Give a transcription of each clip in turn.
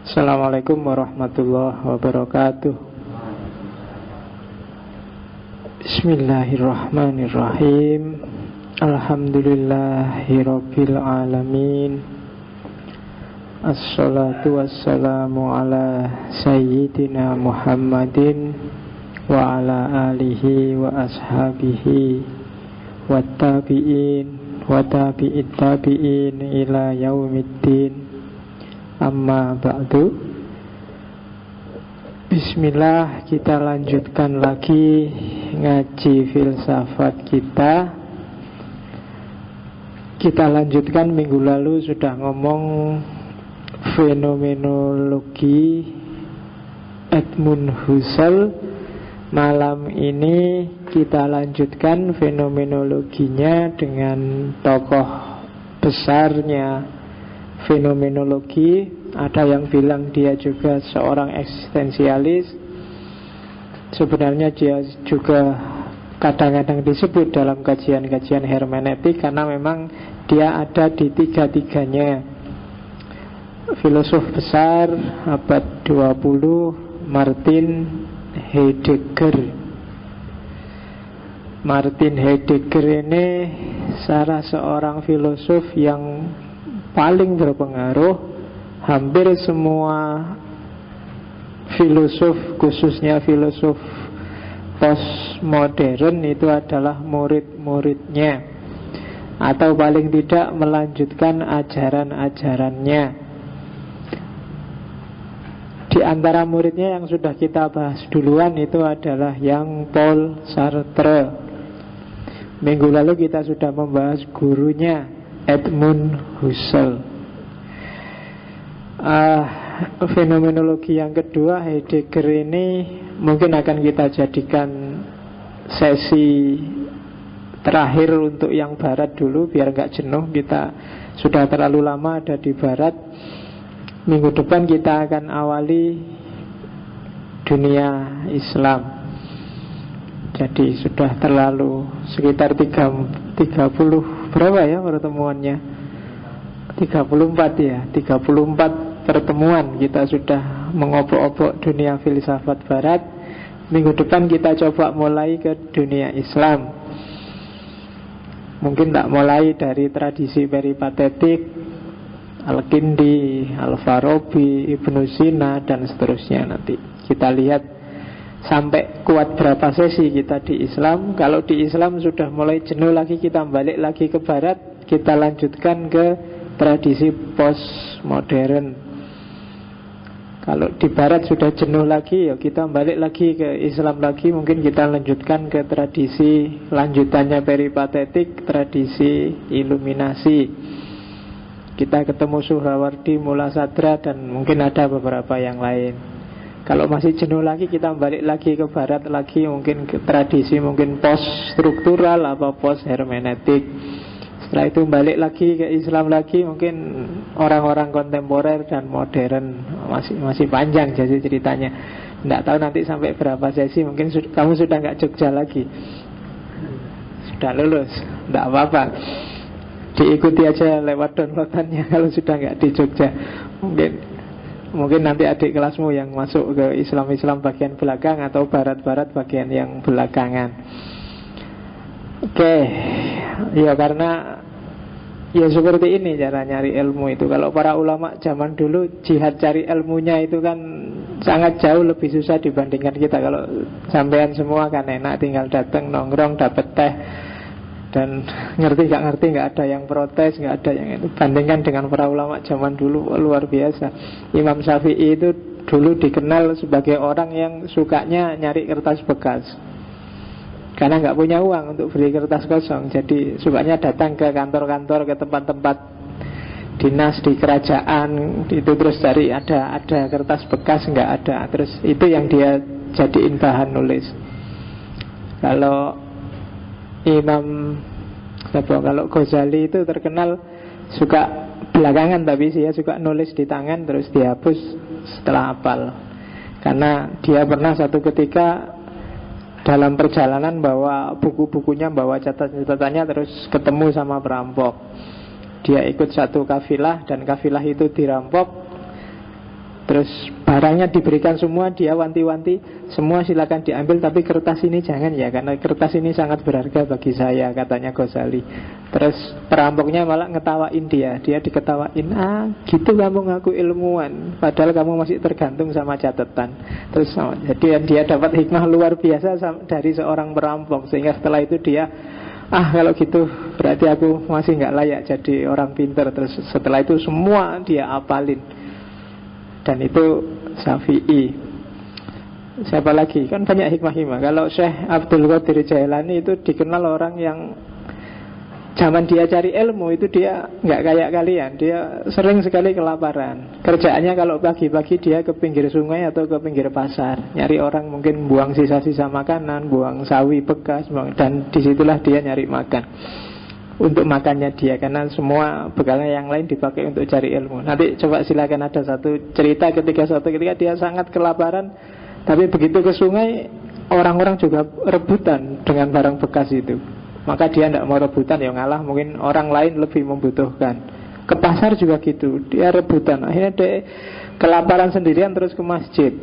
Assalamualaikum warahmatullahi wabarakatuh. Bismillahirrahmanirrahim. Alhamdulillahirabbil alamin. Assalatu wassalamu ala sayyidina Muhammadin wa ala alihi wa ashabihi wa tabi'in wa tabi'it tabi'in ila yaumiddin. Amma ba'du. Bismillah, kita lanjutkan lagi ngaji filsafat kita. Kita lanjutkan, minggu lalu sudah ngomong fenomenologi Edmund Husserl. Malam ini kita lanjutkan fenomenologinya dengan tokoh besarnya fenomenologi. Ada yang bilang dia juga seorang eksistensialis. Sebenarnya dia juga kadang-kadang disebut dalam kajian-kajian hermeneutik karena memang dia ada di tiga-tiganya. Filosof besar abad 20, Martin Heidegger. Martin Heidegger ini salah seorang filosof yang paling berpengaruh. Hampir semua filosof, khususnya filosof postmodern, itu adalah murid-muridnya, atau paling tidak melanjutkan ajaran-ajarannya. Di antara muridnya yang sudah kita bahas duluan itu adalah yang Paul Sartre. Minggu lalu kita sudah membahas gurunya, Edmund Husserl. Fenomenologi yang kedua, Heidegger ini mungkin akan kita jadikan sesi terakhir untuk yang barat dulu, biar gak jenuh. Kita sudah terlalu lama ada di barat. Minggu depan kita akan awali dunia Islam. Jadi sudah terlalu sekitar 30 berapa ya pertemuannya? 34 ya, 34 pertemuan kita sudah mengobok-obok dunia filsafat barat. Minggu depan kita coba mulai ke dunia Islam. Mungkin tak mulai dari tradisi peripatetik, Al-Kindi, Al-Farabi, Ibnu Sina, dan seterusnya. Nanti kita lihat sampai kuat berapa sesi kita di Islam. Kalau di Islam sudah mulai jenuh lagi, kita balik lagi ke barat. Kita lanjutkan ke tradisi postmodern. Kalau di barat sudah jenuh lagi, ya kita balik lagi ke Islam lagi. Mungkin kita lanjutkan ke tradisi lanjutannya peripatetik, tradisi iluminasi. Kita ketemu Suhrawardi, Mula Sadra, dan mungkin ada beberapa yang lain. Kalau masih jenuh lagi, kita balik lagi ke barat lagi. Mungkin ke tradisi mungkin post struktural atau post hermeneutik. Setelah itu balik lagi ke Islam lagi, mungkin orang-orang kontemporer dan modern. Masih panjang jadi ceritanya. Tidak tahu nanti sampai berapa sesi. Mungkin kamu sudah nggak Jogja lagi, sudah lulus, tidak apa-apa, diikuti aja lewat downloadannya kalau sudah nggak di Jogja. Mungkin nanti adik kelasmu yang masuk ke Islam bagian belakang atau barat-barat bagian yang belakangan. Oke, ya karena ya seperti ini cara nyari ilmu itu. Kalau para ulama zaman dulu jihad cari ilmunya itu kan sangat jauh lebih susah dibandingkan kita. Kalau sampean semua kan enak, tinggal datang nongkrong dapat teh dan ngerti gak ada yang protes, gak ada yang itu. Bandingkan dengan para ulama zaman dulu, luar biasa. Imam Syafi'i itu dulu dikenal sebagai orang yang sukanya nyari kertas bekas, karena nggak punya uang untuk beli kertas kosong. Jadi sukanya datang ke kantor-kantor, ke tempat-tempat dinas di kerajaan itu, terus cari ada kertas bekas, nggak ada, terus itu yang dia jadiin bahan nulis. Kalau kalau Ghazali itu terkenal suka belakangan, tapi dia suka nulis di tangan terus dihapus setelah hafal. Karena dia pernah satu ketika dalam perjalanan bawa buku-bukunya, bawa catatan-catatannya, terus ketemu sama perampok. Dia ikut satu kafilah dan kafilah itu dirampok. Terus barangnya diberikan semua, dia wanti-wanti, semua silakan diambil, tapi kertas ini jangan ya, karena kertas ini sangat berharga bagi saya, katanya Ghazali. Terus perampoknya malah ngetawain dia diketawain, gitu kamu ngaku ilmuwan, padahal kamu masih tergantung sama catatan. Terus jadi dia dapat hikmah luar biasa dari seorang perampok, sehingga setelah itu dia, kalau gitu berarti aku masih nggak layak jadi orang pintar. Terus setelah itu semua dia apalin. Dan itu Syafi'i. Siapa lagi? Kan banyak hikmah-hikmah. Kalau Syekh Abdul Qadir Jailani itu dikenal orang yang zaman dia cari ilmu itu dia nggak kayak kalian. Dia sering sekali kelaparan. Kerjaannya kalau pagi-pagi dia ke pinggir sungai atau ke pinggir pasar, nyari orang mungkin buang sisa-sisa makanan, buang sawi bekas, dan disitulah dia nyari makan untuk makannya dia, karena semua bekalnya yang lain dipakai untuk cari ilmu. Nanti coba silakan, ada satu cerita ketika dia sangat kelaparan, tapi begitu ke sungai orang-orang juga rebutan dengan barang bekas itu. Maka dia tidak mau rebutan, ya ngalah, mungkin orang lain lebih membutuhkan. Ke pasar juga gitu, dia rebutan. Akhirnya dia kelaparan sendirian terus ke masjid.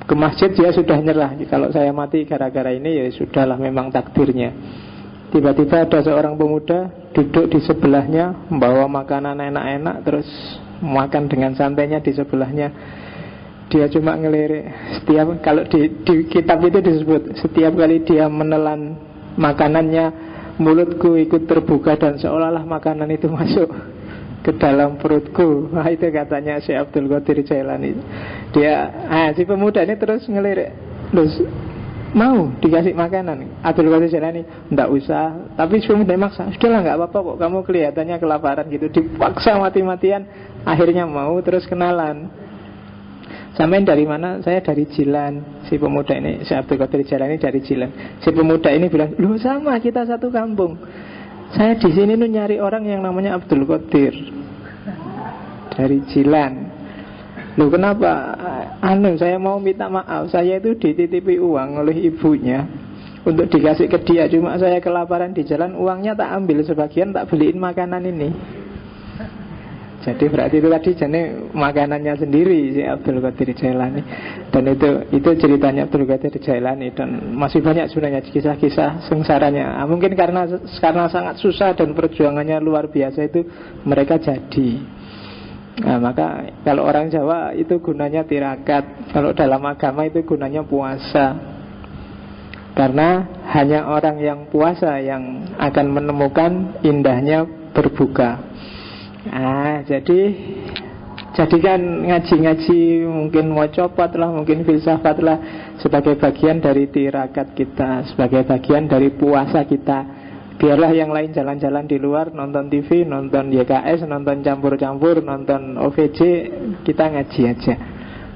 Ke masjid dia sudah nyerah, kalau saya mati gara-gara ini ya sudahlah, memang takdirnya. Tiba-tiba ada seorang pemuda duduk di sebelahnya, membawa makanan enak-enak, terus makan dengan santainya di sebelahnya. Dia cuma ngelirik. Kalau di kitab itu disebut, setiap kali dia menelan makanannya, mulutku ikut terbuka dan seolah-olah makanan itu masuk ke dalam perutku. Itu katanya Syekh Abdul Qadir Jailani. Si pemuda ini terus ngelirik, terus mau dikasih makanan. Abdul Qadir Jailani, enggak usah. Tapi pemuda maksa, sudahlah enggak apa-apa kok, kamu kelihatannya kelaparan gitu. Dipaksa mati-matian, akhirnya mau, terus kenalan. Sampai dari mana? Saya dari Jilan. Si pemuda ini, si Abdul Qadir Jailani dari Jilan. Si pemuda ini bilang, loh sama, kita satu kampung. Saya di sini tuh nyari orang yang namanya Abdul Qadir dari Jilan. Loh kenapa? Saya mau minta maaf, saya itu dititipi uang oleh ibunya untuk dikasih ke dia. Cuma saya kelaparan di jalan, uangnya tak ambil, sebagian tak beliin makanan ini. Jadi berarti itu tadi jadi makanannya sendiri si Abdul Qadir Jailani. Dan itu ceritanya Abdul Qadir Jailani. Dan masih banyak sebenarnya kisah-kisah sengsaranya. Mungkin karena sangat susah dan perjuangannya luar biasa itu mereka jadi. Maka kalau orang Jawa itu gunanya tirakat, kalau dalam agama itu gunanya puasa. Karena hanya orang yang puasa yang akan menemukan indahnya berbuka. Jadi jadikan ngaji-ngaji, mungkin mau copot lah, mungkin filsafat lah, sebagai bagian dari tirakat kita, sebagai bagian dari puasa kita. Biarlah yang lain jalan-jalan di luar, nonton TV, nonton YKS, nonton campur-campur, nonton OVJ, kita ngaji aja.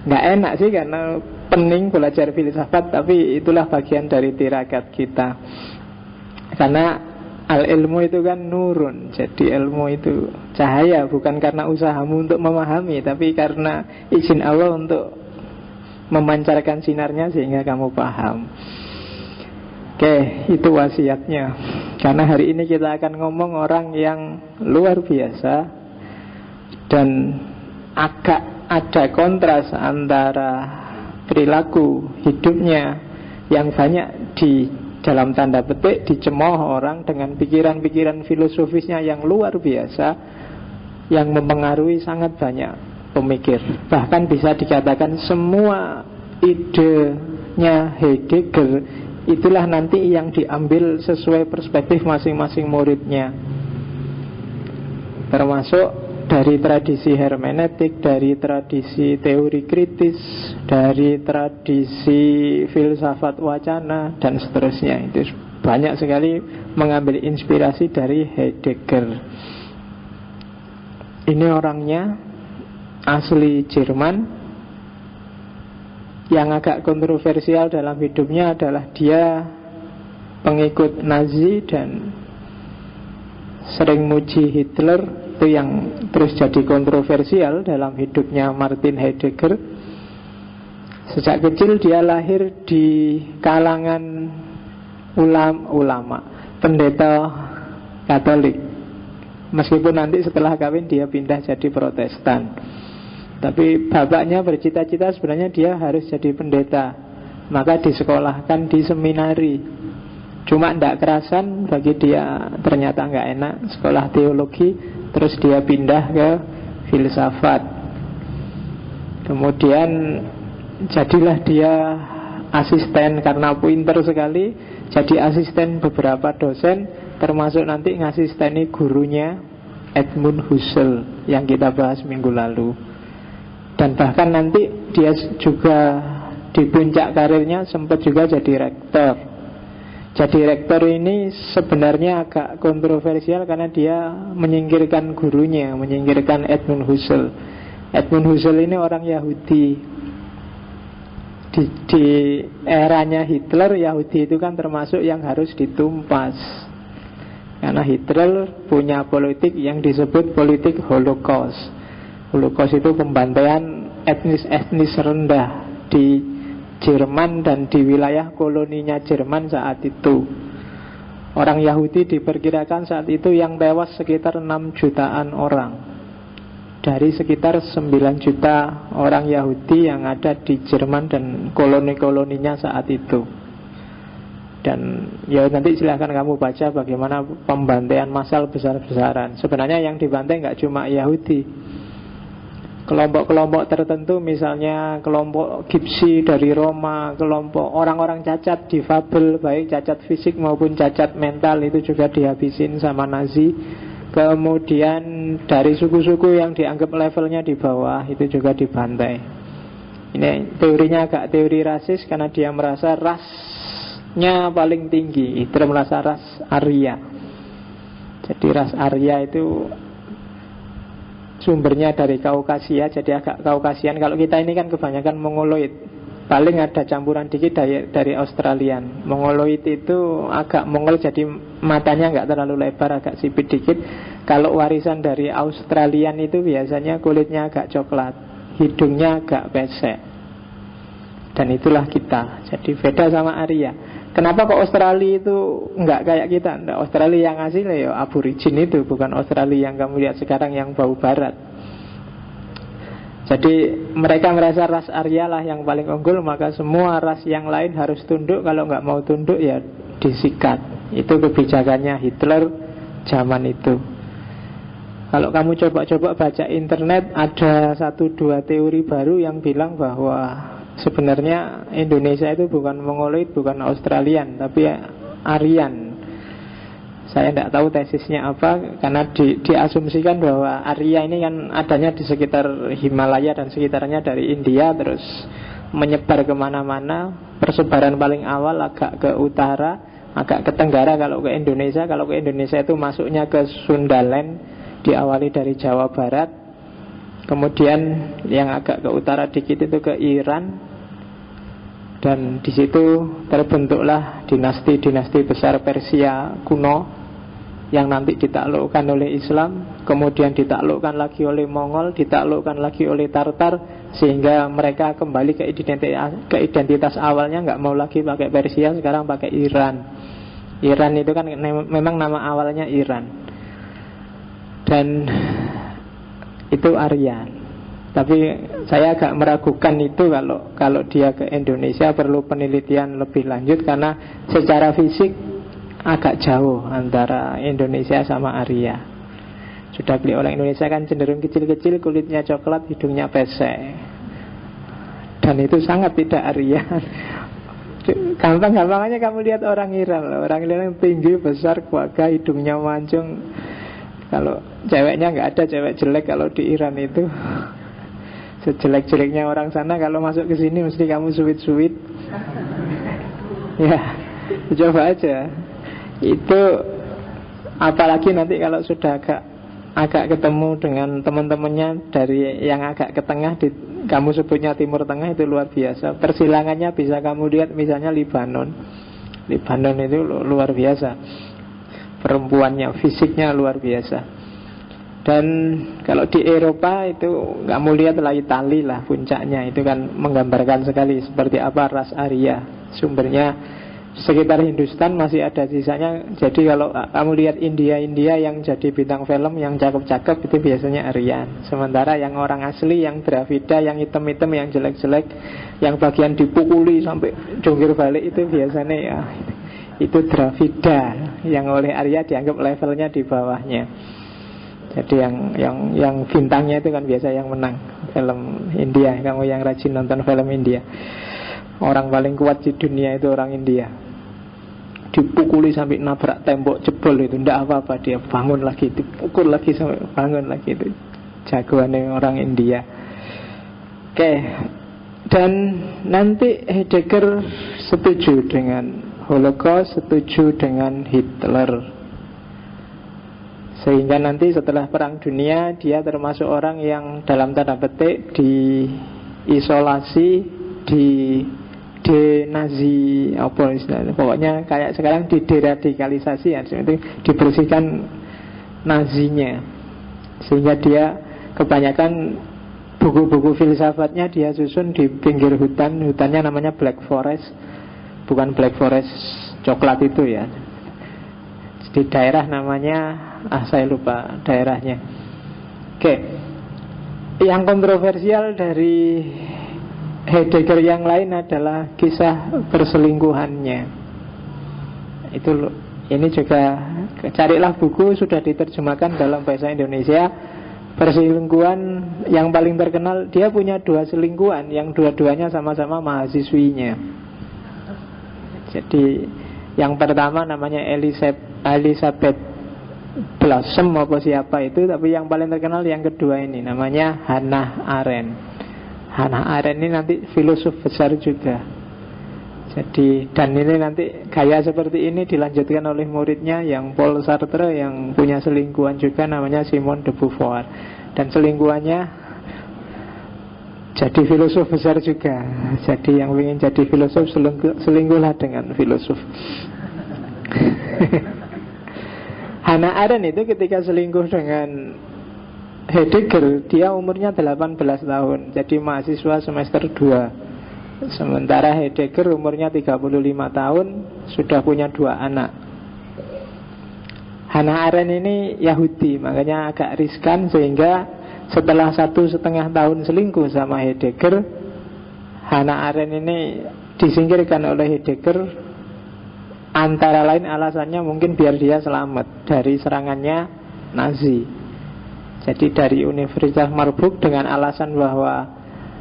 Nggak enak sih karena pening belajar filsafat, tapi itulah bagian dari tirakat kita. Karena al-ilmu itu kan nurun. Jadi ilmu itu cahaya, bukan karena usahamu untuk memahami, tapi karena izin Allah untuk memancarkan sinarnya sehingga kamu paham. Oke, itu wasiatnya. Karena hari ini kita akan ngomong orang yang luar biasa dan agak ada kontras antara perilaku hidupnya yang banyak di dalam tanda petik dicemooh orang dengan pikiran-pikiran filosofisnya yang luar biasa, yang mempengaruhi sangat banyak pemikir. Bahkan bisa dikatakan semua idenya Heidegger itulah nanti yang diambil sesuai perspektif masing-masing muridnya, termasuk dari tradisi hermeneutik, dari tradisi teori kritis, dari tradisi filsafat wacana, dan seterusnya. Itu banyak sekali mengambil inspirasi dari Heidegger. Ini orangnya asli Jerman. Yang agak kontroversial dalam hidupnya adalah dia pengikut Nazi dan sering muji Hitler. Itu yang terus jadi kontroversial dalam hidupnya Martin Heidegger. Sejak kecil dia lahir di kalangan ulama, pendeta Katolik. Meskipun nanti setelah kawin dia pindah jadi Protestan. Tapi bapaknya bercita-cita sebenarnya dia harus jadi pendeta, maka disekolahkan di seminari. Cuma tidak kerasan bagi dia, ternyata nggak enak sekolah teologi. Terus dia pindah ke filsafat. Kemudian jadilah dia asisten karena pinter sekali. Jadi asisten beberapa dosen, termasuk nanti ngasisteni gurunya Edmund Husserl yang kita bahas minggu lalu. Dan bahkan nanti dia juga di puncak karirnya sempat juga jadi rektor. Jadi rektor ini sebenarnya agak kontroversial karena dia menyingkirkan gurunya, menyingkirkan Edmund Husserl. Edmund Husserl ini orang Yahudi. Di eranya Hitler, Yahudi itu kan termasuk yang harus ditumpas. Karena Hitler punya politik yang disebut politik Holocaust. Holocaust itu pembantaian etnis-etnis rendah di Jerman dan di wilayah koloninya Jerman saat itu. Orang Yahudi diperkirakan saat itu yang tewas sekitar 6 jutaan orang dari sekitar 9 juta orang Yahudi yang ada di Jerman dan koloni-koloninya saat itu. Dan ya nanti silahkan kamu baca bagaimana pembantaian massal besar-besaran. Sebenarnya yang dibantai nggak cuma Yahudi, kelompok-kelompok tertentu, misalnya kelompok Gipsi dari Roma, kelompok orang-orang cacat, difabel, baik cacat fisik maupun cacat mental, itu juga dihabisin sama Nazi. Kemudian dari suku-suku yang dianggap levelnya di bawah, itu juga dibantai. Ini teorinya agak teori rasis, karena dia merasa rasnya paling tinggi. Hitler merasa ras Arya. Jadi ras Arya itu sumbernya dari Kaukasia, jadi agak Kaukasian. Kalau kita ini kan kebanyakan Mongoloid, paling ada campuran dikit dari Australian. Mongoloid itu agak Mongol, jadi matanya nggak terlalu lebar, agak sipit dikit. Kalau warisan dari Australian itu biasanya kulitnya agak coklat, hidungnya agak pesek. Dan itulah kita, jadi beda sama Arya. Kenapa kok Australia itu nggak kayak kita? Nggak, Australia yang asli ya aborigin itu, bukan Australia yang kamu lihat sekarang yang bau barat. Jadi mereka merasa ras Arya lah yang paling unggul, maka semua ras yang lain harus tunduk. Kalau nggak mau tunduk ya disikat. Itu kebijakannya Hitler zaman itu. Kalau kamu coba-coba baca internet, ada 1-2 teori baru yang bilang bahwa sebenarnya Indonesia itu bukan Mongoloid, bukan Australian, tapi Aryan. Saya tidak tahu tesisnya apa, karena diasumsikan bahwa Arya ini kan adanya di sekitar Himalaya dan sekitarnya dari India, terus menyebar kemana-mana. Persebaran paling awal agak ke utara, agak ke tenggara kalau ke Indonesia. Kalau ke Indonesia itu masuknya ke Sundaland, diawali dari Jawa Barat. Kemudian yang agak ke utara dikit itu ke Iran, dan di situ terbentuklah dinasti-dinasti besar Persia kuno yang nanti ditaklukkan oleh Islam, kemudian ditaklukkan lagi oleh Mongol, ditaklukkan lagi oleh Tartar, sehingga mereka kembali ke identitas awalnya, nggak mau lagi pakai Persia, sekarang pakai Iran. Iran itu kan memang nama awalnya Iran, dan itu Aryan. Tapi saya agak meragukan itu kalau dia ke Indonesia, perlu penelitian lebih lanjut, karena secara fisik agak jauh antara Indonesia sama Arya. Sudah beli orang Indonesia kan cenderung kecil-kecil, kulitnya coklat, hidungnya pesek, dan itu sangat tidak Arya. Gampang-gampangannya kamu lihat orang Iran. Orang Iran tinggi, besar, kuaga, hidungnya mancung. Kalau ceweknya nggak ada cewek jelek kalau di Iran itu. Sejelek-jeleknya orang sana, kalau masuk ke sini mesti kamu sweet-sweet. Ya, coba aja. Itu apalagi nanti kalau sudah agak ketemu dengan teman-temannya dari yang agak ke tengah, kamu sebutnya Timur Tengah, itu luar biasa. Persilangannya bisa kamu lihat misalnya Libanon. Libanon itu luar biasa. Perempuannya, fisiknya luar biasa. Dan kalau di Eropa itu kamu lihatlah Italia lah puncaknya, itu kan menggambarkan sekali seperti apa ras Arya. Sumbernya sekitar Hindustan masih ada sisanya. Jadi kalau kamu lihat India yang jadi bintang film, yang cakep-cakep itu biasanya Aryan. Sementara yang orang asli, yang Dravida, yang hitam-hitam, yang jelek-jelek, yang bagian dipukuli sampai jungkir balik, itu biasanya ya itu Dravida, yang oleh Arya dianggap levelnya di bawahnya. Jadi yang bintangnya itu kan biasa yang menang film India. Kamu yang rajin nonton film India, orang paling kuat di dunia itu orang India. Dipukuli sampai nabrak tembok, jebol itu tidak apa-apa, dia bangun lagi, dipukul lagi sampai bangun lagi. Itu jagoannya orang India. Oke. Dan nanti Heidegger setuju dengan Holocaust, setuju dengan Hitler, sehingga nanti setelah Perang Dunia dia termasuk orang yang dalam tanda petik diisolasi, di denazi, apa istilahnya, pokoknya kayak sekarang dideradikalisasi ya, itu dibersihkan nazinya, sehingga dia kebanyakan buku-buku filsafatnya dia susun di pinggir hutan. Hutannya namanya Black Forest, bukan Black Forest coklat itu ya, di daerah namanya saya lupa daerahnya. Oke. Yang kontroversial dari Heidegger yang lain adalah kisah perselingkuhannya. Ini juga carilah buku, sudah diterjemahkan dalam bahasa Indonesia. Perselingkuhan yang paling terkenal, dia punya 2 selingkuhan yang dua-duanya sama-sama mahasiswinya. Jadi yang pertama namanya Elizabeth Blossom apa siapa itu, tapi yang paling terkenal yang kedua ini namanya Hannah Arendt. Hannah Arendt ini nanti filosof besar juga. Jadi, dan ini nanti gaya seperti ini dilanjutkan oleh muridnya yang Paul Sartre, yang punya selingkuhan juga namanya Simone de Beauvoir. Dan selingkuhannya jadi filosof besar juga. Jadi yang ingin jadi filosof, selingkuhlah dengan filosof. Hannah Arendt itu ketika selingkuh dengan Heidegger, dia umurnya 18 tahun, jadi mahasiswa semester 2. Sementara Heidegger umurnya 35 tahun, sudah punya 2 anak. Hannah Arendt ini Yahudi, makanya agak riskan, sehingga setelah 1,5 tahun selingkuh sama Heidegger, Hannah Arendt ini disingkirkan oleh Heidegger. Antara lain alasannya mungkin biar dia selamat dari serangannya Nazi. Jadi dari Universitas Marburg dengan alasan bahwa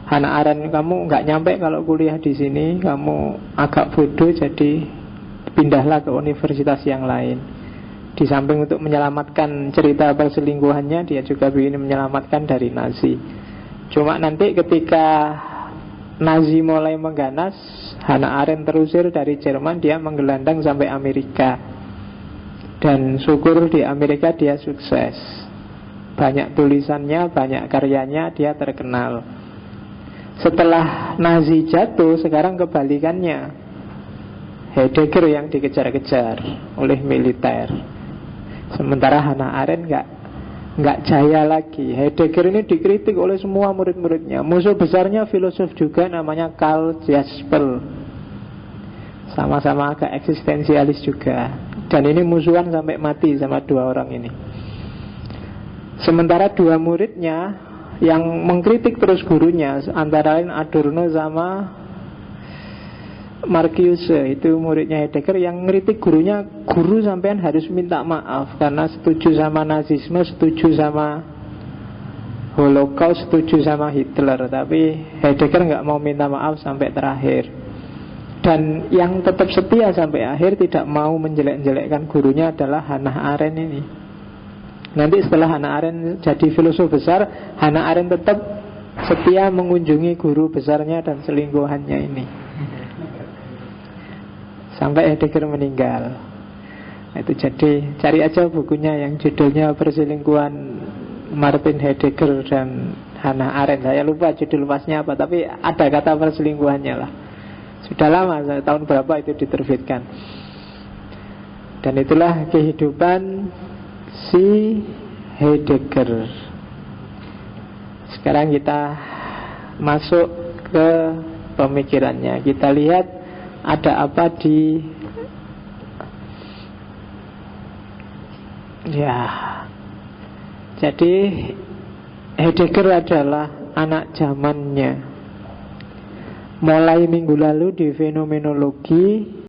Hannah Arendt, kamu nggak nyampe kalau kuliah di sini, kamu agak bodoh, jadi pindahlah ke universitas yang lain. Di samping untuk menyelamatkan cerita perselingkuhannya, dia juga ingin menyelamatkan dari Nazi. Cuma nanti ketika Nazi mulai mengganas, Hannah Arendt terusir dari Jerman, dia menggelandang sampai Amerika. Dan syukur di Amerika dia sukses. Banyak tulisannya, banyak karyanya, dia terkenal. Setelah Nazi jatuh, sekarang kebalikannya, Heidegger yang dikejar-kejar oleh militer. Sementara Hannah Arendt nggak jaya lagi. Heidegger ini dikritik oleh semua murid-muridnya. Musuh besarnya filosof juga namanya Karl Jaspel, sama-sama agak eksistensialis juga. Dan ini musuhan sampai mati sama 2 orang ini. Sementara 2 muridnya yang mengkritik terus gurunya, antara lain Adorno sama Marcuse, itu muridnya Heidegger yang ngeritik gurunya. Guru sampean harus minta maaf karena setuju sama nazisme, setuju sama Holocaust, setuju sama Hitler. Tapi Heidegger nggak mau minta maaf sampai terakhir. Dan yang tetap setia sampai akhir, tidak mau menjelek-jelekkan gurunya, adalah Hannah Arendt ini. Nanti setelah Hannah Arendt jadi filosof besar, Hannah Arendt tetap setia mengunjungi guru besarnya dan selingkuhannya ini sampai Heidegger meninggal. Itu jadi cari aja bukunya yang judulnya Perselingkuhan Martin Heidegger dan Hannah Arendt. Saya lupa judul pasnya apa, tapi ada kata perselingkuhannya lah. Sudah lama, tahun berapa itu diterbitkan. Dan itulah kehidupan si Heidegger. Sekarang kita masuk ke pemikirannya. Kita lihat ada apa di Ya, jadi Heidegger adalah anak zamannya. Mulai minggu lalu di fenomenologi